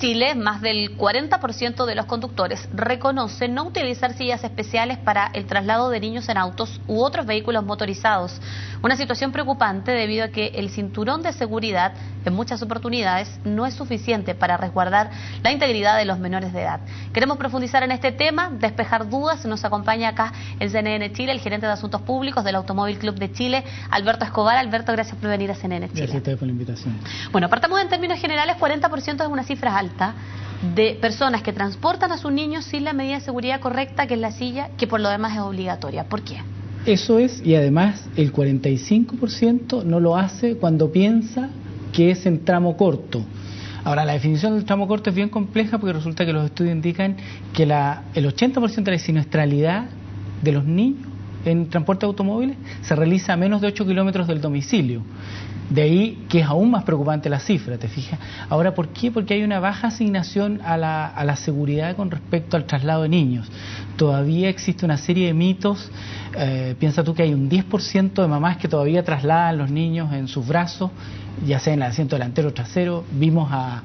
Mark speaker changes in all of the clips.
Speaker 1: Chile, más del 40% de los conductores reconoce no utilizar sillas especiales para el traslado de niños en autos u otros vehículos motorizados. Una situación preocupante debido a que el cinturón de seguridad en muchas oportunidades no es suficiente para resguardar la integridad de los menores de edad. Queremos profundizar en este tema, despejar dudas. Nos acompaña acá en CNN Chile el gerente de Asuntos Públicos del Automóvil Club de Chile, Alberto Escobar. Alberto, gracias por venir a CNN Chile.
Speaker 2: Gracias a ustedes por la invitación.
Speaker 1: Bueno, partamos en términos generales, 40% es una cifra alta de personas que transportan a sus niños sin la medida de seguridad correcta, que es la silla, que por lo demás es obligatoria. ¿Por qué?
Speaker 2: Eso es, y además el 45% no lo hace cuando piensa que es en tramo corto. Ahora, la definición del tramo corto es bien compleja porque resulta que los estudios indican que el 80% de la siniestralidad de los niños en transporte de automóviles se realiza a menos de 8 kilómetros del domicilio. De ahí que es aún más preocupante la cifra, ¿te fijas? Ahora, ¿por qué? Porque hay una baja asignación a la seguridad con respecto al traslado de niños. Todavía existe una serie de mitos. Piensa tú que hay un 10% de mamás que todavía trasladan a los niños en sus brazos, ya sea en el asiento delantero o trasero. Vimos a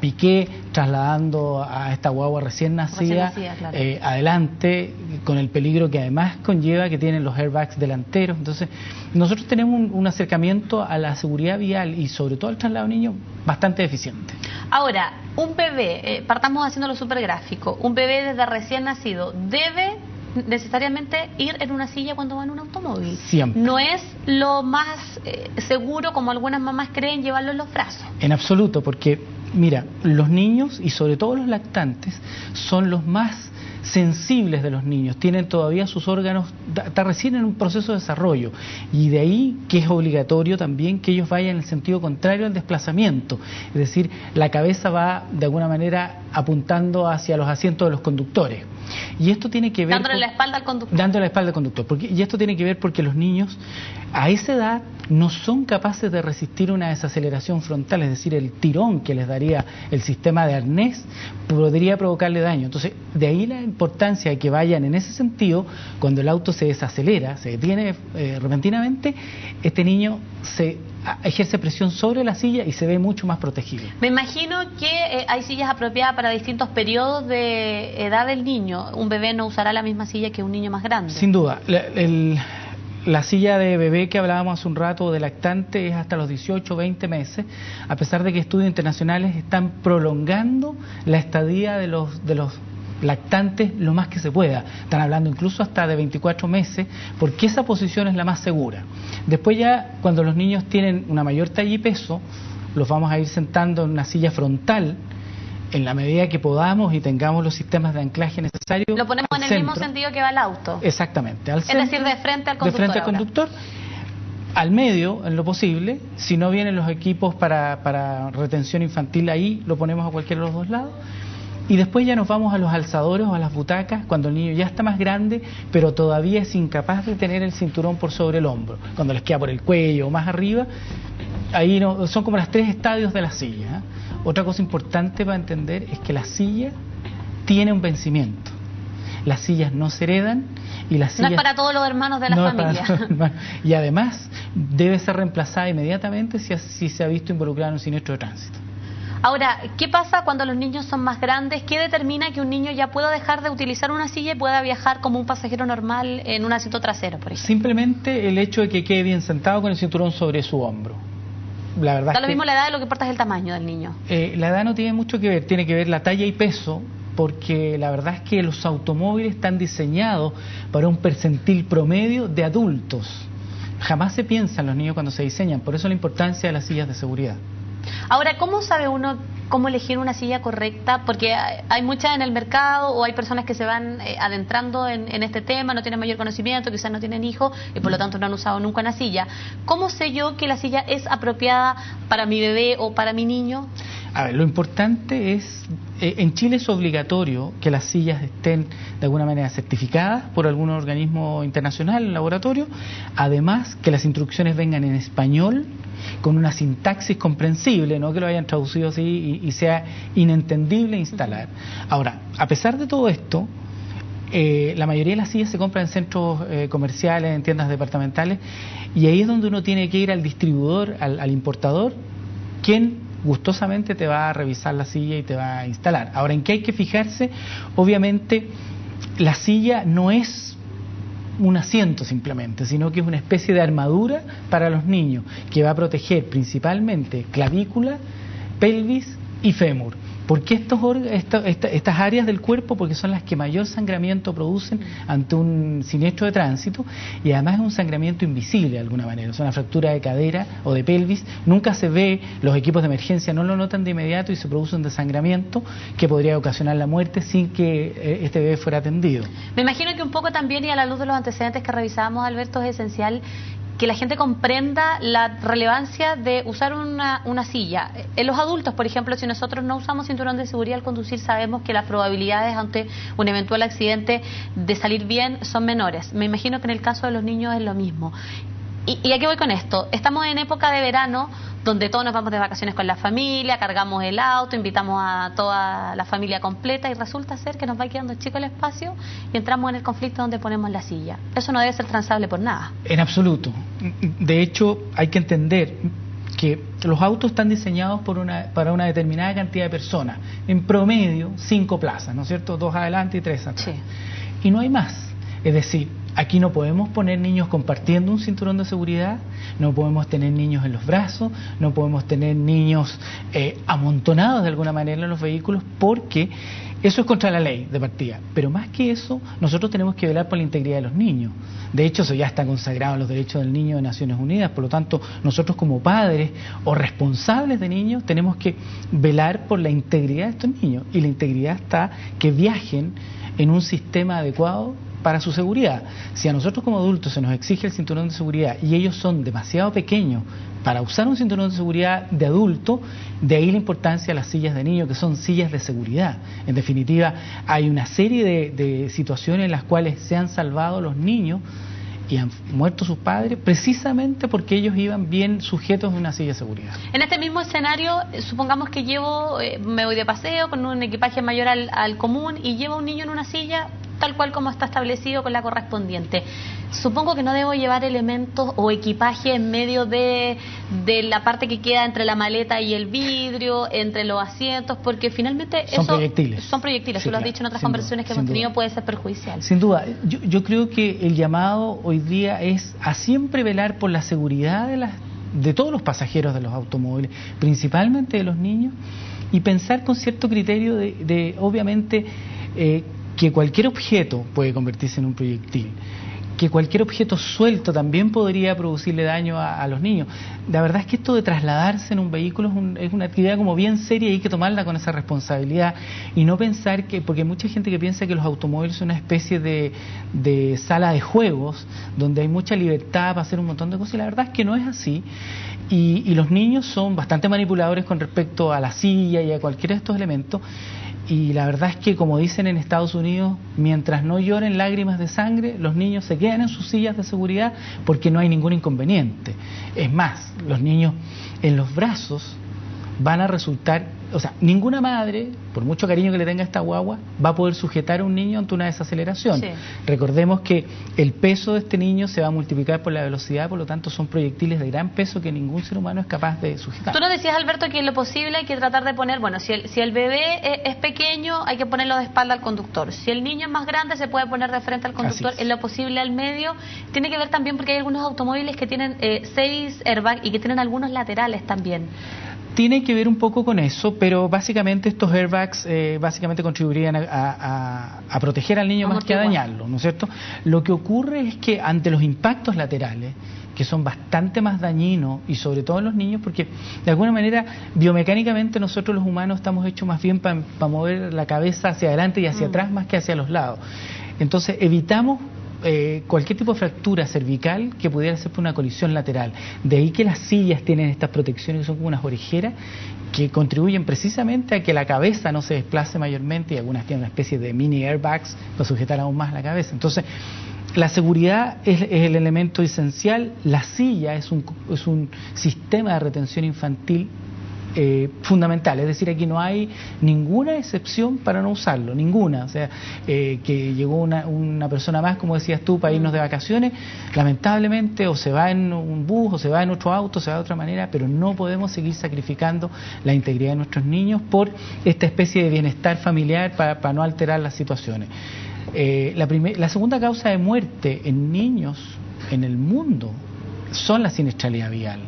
Speaker 2: Piqué trasladando a esta guagua recién nacida,
Speaker 1: claro,
Speaker 2: adelante, con el peligro que además conlleva que tienen los airbags delanteros. Entonces, nosotros tenemos un acercamiento a la seguridad vial y sobre todo al traslado de niños bastante deficiente.
Speaker 1: Ahora, un bebé, partamos haciéndolo súper gráfico, un bebé desde recién nacido debe necesariamente ir en una silla cuando va en un automóvil.
Speaker 2: Siempre.
Speaker 1: No es lo más seguro, como algunas mamás creen, llevarlo en los brazos.
Speaker 2: En absoluto, porque mira, los niños y sobre todo los lactantes son los más sensibles de los niños, tienen todavía sus órganos, está recién en un proceso de desarrollo, y de ahí que es obligatorio también que ellos vayan en el sentido contrario al desplazamiento, es decir, la cabeza va de alguna manera apuntando hacia los asientos de los conductores. Y esto tiene que ver...
Speaker 1: Dándole la espalda al conductor.
Speaker 2: Dándole la espalda al conductor. Y esto tiene que ver porque los niños a esa edad no son capaces de resistir una desaceleración frontal, es decir, el tirón que les daría el sistema de arnés podría provocarle daño. Entonces, de ahí la importancia de que vayan en ese sentido. Cuando el auto se desacelera, se detiene repentinamente, este niño ejerce presión sobre la silla y se ve mucho más protegido.
Speaker 1: Me imagino que hay sillas apropiadas para distintos periodos de edad del niño. Un bebé no usará la misma silla que un niño más grande.
Speaker 2: Sin duda. La silla de bebé que hablábamos hace un rato de lactante es hasta los 18 o 20 meses, a pesar de que estudios internacionales están prolongando la estadía de los lactantes lo más que se pueda. Están hablando incluso hasta de 24 meses, porque esa posición es la más segura. Después ya, cuando los niños tienen una mayor talla y peso, los vamos a ir sentando en una silla frontal, en la medida que podamos y tengamos los sistemas de anclaje necesarios.
Speaker 1: Lo ponemos en el mismo sentido que va el auto.
Speaker 2: Exactamente, al centro,
Speaker 1: es decir, de frente al conductor.
Speaker 2: De frente al conductor, al medio, en lo posible. Si no vienen los equipos para retención infantil, ahí lo ponemos a cualquiera de los dos lados. Y después ya nos vamos a los alzadores o a las butacas cuando el niño ya está más grande, pero todavía es incapaz de tener el cinturón por sobre el hombro. Cuando les queda por el cuello o más arriba, ahí no, son como los 3 estadios de la silla. Otra cosa importante para entender es que la silla tiene un vencimiento. Las sillas no se heredan y las sillas...
Speaker 1: No es para todos los hermanos de la familia.
Speaker 2: Y además debe ser reemplazada inmediatamente si se ha visto involucrado en un siniestro de tránsito.
Speaker 1: Ahora, ¿qué pasa cuando los niños son más grandes? ¿Qué determina que un niño ya pueda dejar de utilizar una silla y pueda viajar como un pasajero normal en un asiento trasero, por ejemplo?
Speaker 2: Simplemente el hecho de que quede bien sentado con el cinturón sobre su hombro. La verdad
Speaker 1: da lo mismo la edad, lo que importa es el tamaño del niño.
Speaker 2: La edad no tiene mucho que ver, tiene que ver la talla y peso, porque la verdad es que los automóviles están diseñados para un percentil promedio de adultos. Jamás se piensa en los niños cuando se diseñan, por eso la importancia de las sillas de seguridad.
Speaker 1: Ahora, ¿cómo sabe uno cómo elegir una silla correcta? Porque hay muchas en el mercado o hay personas que se van adentrando en este tema, no tienen mayor conocimiento, quizás no tienen hijos y por lo tanto no han usado nunca una silla. ¿Cómo sé yo que la silla es apropiada para mi bebé o para mi niño?
Speaker 2: A ver, lo importante es, en Chile es obligatorio que las sillas estén de alguna manera certificadas por algún organismo internacional, laboratorio, además que las instrucciones vengan en español, con una sintaxis comprensible, no que lo hayan traducido así y sea inentendible instalar. Ahora, a pesar de todo esto, la mayoría de las sillas se compran en centros comerciales, en tiendas departamentales, y ahí es donde uno tiene que ir al distribuidor, al importador, quien gustosamente te va a revisar la silla y te va a instalar. Ahora, ¿en qué hay que fijarse? Obviamente, la silla no es un asiento simplemente, sino que es una especie de armadura para los niños que va a proteger principalmente clavícula, pelvis y fémur. ¿Por qué estas áreas del cuerpo? Porque son las que mayor sangramiento producen ante un siniestro de tránsito, y además es un sangramiento invisible de alguna manera. Es una fractura de cadera o de pelvis, nunca se ve, los equipos de emergencia no lo notan de inmediato y se produce un desangramiento que podría ocasionar la muerte sin que este bebé fuera atendido.
Speaker 1: Me imagino que un poco también, y a la luz de los antecedentes que revisábamos, Alberto, es esencial que la gente comprenda la relevancia de usar una silla. En los adultos, por ejemplo, si nosotros no usamos cinturón de seguridad al conducir, sabemos que las probabilidades ante un eventual accidente de salir bien son menores. Me imagino que en el caso de los niños es lo mismo. ¿Y a qué voy con esto? Estamos en época de verano, donde todos nos vamos de vacaciones con la familia, cargamos el auto, invitamos a toda la familia completa, y resulta ser que nos va quedando chico el espacio y entramos en el conflicto donde ponemos la silla. Eso no debe ser transable por nada.
Speaker 2: En absoluto. De hecho, hay que entender que los autos están diseñados para una determinada cantidad de personas. En promedio, 5 plazas, ¿no es cierto? 2 adelante y 3 atrás. Sí. Y no hay más. Es decir, aquí no podemos poner niños compartiendo un cinturón de seguridad, no podemos tener niños en los brazos, no podemos tener niños amontonados de alguna manera en los vehículos, porque eso es contra la ley de partida. Pero más que eso, nosotros tenemos que velar por la integridad de los niños. De hecho, eso ya está consagrado en los derechos del niño de Naciones Unidas. Por lo tanto, nosotros como padres o responsables de niños tenemos que velar por la integridad de estos niños. Y la integridad está que viajen en un sistema adecuado para su seguridad. Si a nosotros como adultos se nos exige el cinturón de seguridad y ellos son demasiado pequeños para usar un cinturón de seguridad de adulto, de ahí la importancia de las sillas de niños, que son sillas de seguridad. En definitiva, hay una serie de situaciones en las cuales se han salvado los niños y han muerto sus padres precisamente porque ellos iban bien sujetos de una silla de seguridad.
Speaker 1: En este mismo escenario, supongamos que me voy de paseo con un equipaje mayor al común y llevo a un niño en una silla tal cual como está establecido con la correspondiente. Supongo que no debo llevar elementos o equipaje en medio de la parte que queda entre la maleta y el vidrio, entre los asientos, porque finalmente
Speaker 2: son proyectiles.
Speaker 1: Son proyectiles,
Speaker 2: sí,
Speaker 1: tú lo has dicho en otras conversaciones que hemos tenido, puede ser perjudicial.
Speaker 2: Sin duda, yo creo que el llamado hoy día es a siempre velar por la seguridad de todos los pasajeros de los automóviles, principalmente de los niños, y pensar con cierto criterio de obviamente, que cualquier objeto puede convertirse en un proyectil, que cualquier objeto suelto también podría producirle daño a los niños. La verdad es que esto de trasladarse en un vehículo es una actividad como bien seria y hay que tomarla con esa responsabilidad y no pensar porque hay mucha gente que piensa que los automóviles son una especie de sala de juegos donde hay mucha libertad para hacer un montón de cosas, y la verdad es que no es así. Y los niños son bastante manipuladores con respecto a la silla y a cualquiera de estos elementos. Y la verdad es que, como dicen en Estados Unidos, mientras no lloren lágrimas de sangre, los niños se quedan en sus sillas de seguridad porque no hay ningún inconveniente. Es más, los niños en los brazos van a resultar... O sea, ninguna madre, por mucho cariño que le tenga a esta guagua, va a poder sujetar a un niño ante una desaceleración. Sí. Recordemos que el peso de este niño se va a multiplicar por la velocidad, por lo tanto son proyectiles de gran peso que ningún ser humano es capaz de sujetar.
Speaker 1: Tú nos decías, Alberto, que en lo posible hay que tratar de poner, bueno, si el bebé es pequeño, hay que ponerlo de espalda al conductor. Si el niño es más grande, se puede poner de frente al conductor, en lo posible al medio. Tiene que ver también porque hay algunos automóviles que tienen 6 airbags y que tienen algunos laterales también.
Speaker 2: Tiene que ver un poco con eso, pero básicamente estos airbags básicamente contribuirían a proteger al niño más que a dañarlo, ¿no es cierto? Lo que ocurre es que ante los impactos laterales, que son bastante más dañinos, y sobre todo en los niños, porque de alguna manera biomecánicamente nosotros los humanos estamos hechos más bien para mover la cabeza hacia adelante y hacia atrás más que hacia los lados. Entonces evitamos cualquier tipo de fractura cervical que pudiera ser por una colisión lateral. De ahí que las sillas tienen estas protecciones que son como unas orejeras que contribuyen precisamente a que la cabeza no se desplace mayormente, y algunas tienen una especie de mini airbags para sujetar aún más la cabeza. Entonces, la seguridad es el elemento esencial. La silla es un sistema de retención infantil fundamental. Es decir, aquí no hay ninguna excepción para no usarlo, ninguna. O sea, que llegó una persona más, como decías tú, para irnos de vacaciones, lamentablemente o se va en un bus o se va en otro auto, se va de otra manera, pero no podemos seguir sacrificando la integridad de nuestros niños por esta especie de bienestar familiar para no alterar las situaciones. La segunda causa de muerte en niños en el mundo son la siniestralidad vial.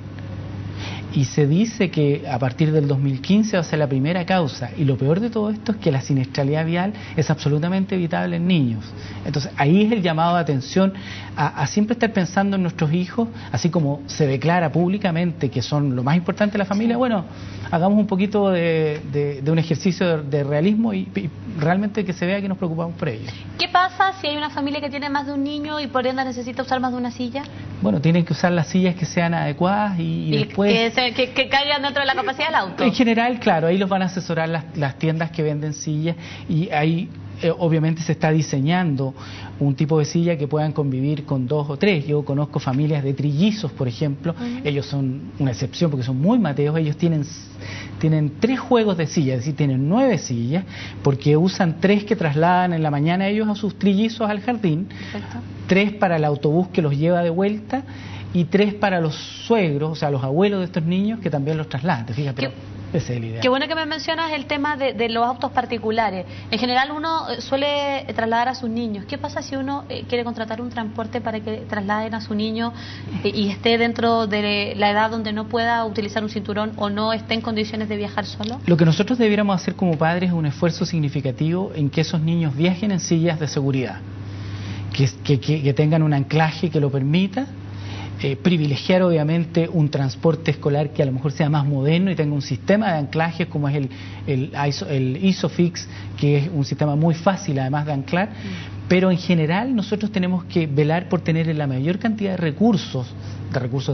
Speaker 2: Y se dice que a partir del 2015 va a ser la primera causa, y lo peor de todo esto es que la siniestralidad vial es absolutamente evitable en niños. Entonces ahí es el llamado de atención a siempre estar pensando en nuestros hijos, así como se declara públicamente que son lo más importante de la familia. Bueno, hagamos un poquito de un ejercicio de realismo y realmente que se vea que nos preocupamos por ellos.
Speaker 1: ¿Qué pasa si hay una familia que tiene más de un niño y por ende necesita usar más de una silla?
Speaker 2: Bueno, tienen que usar las sillas que sean adecuadas y después...
Speaker 1: Que caigan dentro de la capacidad del auto.
Speaker 2: En general, claro, ahí los van a asesorar las tiendas que venden sillas, y ahí obviamente se está diseñando un tipo de silla que puedan convivir con 2 o 3. Yo conozco familias de trillizos, por ejemplo. Ellos son una excepción porque son muy mateos. Ellos tienen 3 juegos de sillas, es decir, tienen 9 sillas, porque usan 3 que trasladan en la mañana ellos a sus trillizos al jardín. Perfecto. 3 para el autobús que los lleva de vuelta, y 3 para los suegros, o sea, los abuelos de estos niños que también los trasladan. Fíjate, esa es la idea.
Speaker 1: Qué bueno que me mencionas el tema de los autos particulares. En general uno suele trasladar a sus niños. ¿Qué pasa si uno quiere contratar un transporte para que trasladen a su niño y esté dentro de la edad donde no pueda utilizar un cinturón o no esté en condiciones de viajar solo?
Speaker 2: Lo que nosotros debiéramos hacer como padres es un esfuerzo significativo en que esos niños viajen en sillas de seguridad, que tengan un anclaje que lo permita. Privilegiar obviamente un transporte escolar que a lo mejor sea más moderno y tenga un sistema de anclajes como es el ISOFIX, que es un sistema muy fácil además de anclar. Pero en general nosotros tenemos que velar por tener la mayor cantidad de recursos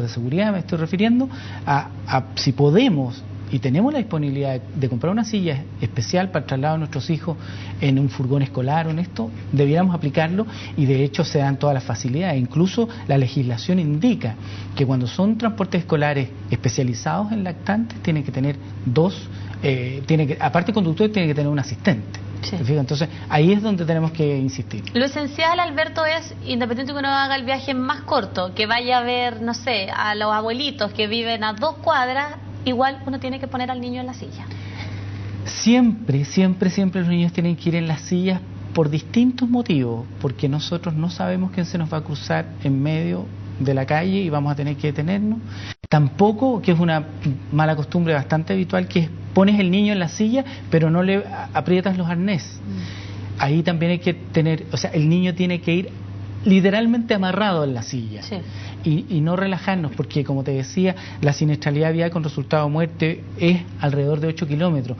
Speaker 2: de seguridad, me estoy refiriendo si podemos y tenemos la disponibilidad de comprar una silla especial para trasladar a nuestros hijos en un furgón escolar o en esto, debiéramos aplicarlo, y de hecho se dan todas las facilidades. Incluso la legislación indica que cuando son transportes escolares especializados en lactantes tienen que tener 2, aparte de conductor, tienen que tener un asistente. Sí. Entonces ahí es donde tenemos que insistir.
Speaker 1: Lo esencial, Alberto, es, independiente que uno haga el viaje más corto, que vaya a ver, no sé, a los abuelitos que viven a 2 cuadras, igual uno tiene que poner al niño en la silla. Siempre los niños tienen que ir en las sillas por distintos motivos, porque nosotros no sabemos quién se nos va a cruzar en medio de la calle y vamos a tener que detenernos. Tampoco, que es una mala costumbre bastante habitual, que es pones el niño en la silla pero no le aprietas los arneses. Ahí también hay que tener, o sea, el niño tiene que ir literalmente amarrado en la silla. Sí. Y no relajarnos, porque como te decía, la siniestralidad vial con resultado de muerte es alrededor de 8 kilómetros.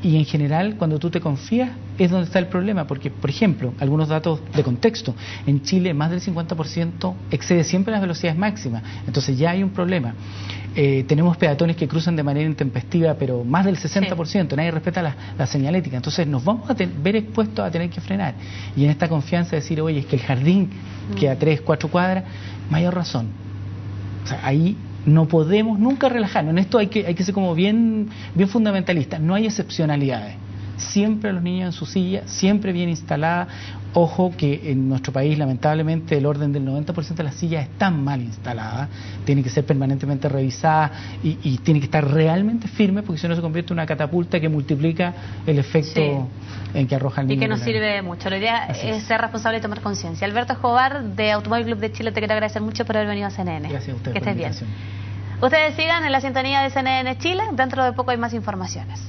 Speaker 1: Y en general, cuando tú te confías, es donde está el problema, porque, por ejemplo, algunos datos de contexto, en Chile más del 50% excede siempre las velocidades máximas, entonces ya hay un problema. Tenemos peatones que cruzan de manera intempestiva, pero más del 60%, nadie respeta la señalética, entonces nos vamos a ver expuestos a tener que frenar. Y en esta confianza decir, oye, es que el jardín queda a 3, 4 cuadras, mayor razón. O sea, ahí no podemos nunca relajarnos. En esto hay que ser como bien fundamentalistas. No hay excepcionalidades. Siempre los niños en su silla, siempre bien instalada. Ojo que en nuestro país, lamentablemente, el orden del 90% de las sillas están mal instaladas. Tienen que ser permanentemente revisadas y tienen que estar realmente firmes, porque si no se convierte en una catapulta que multiplica el efecto en que arroja el niño. Y que nos sirve mucho. La idea es ser responsable y tomar conciencia. Alberto Escobar, de Automóvil Club de Chile, te quiero agradecer mucho por haber venido a CNN.
Speaker 2: Gracias a usted.
Speaker 1: Que estés bien. Ustedes sigan en la sintonía de CNN Chile. Dentro de poco hay más informaciones.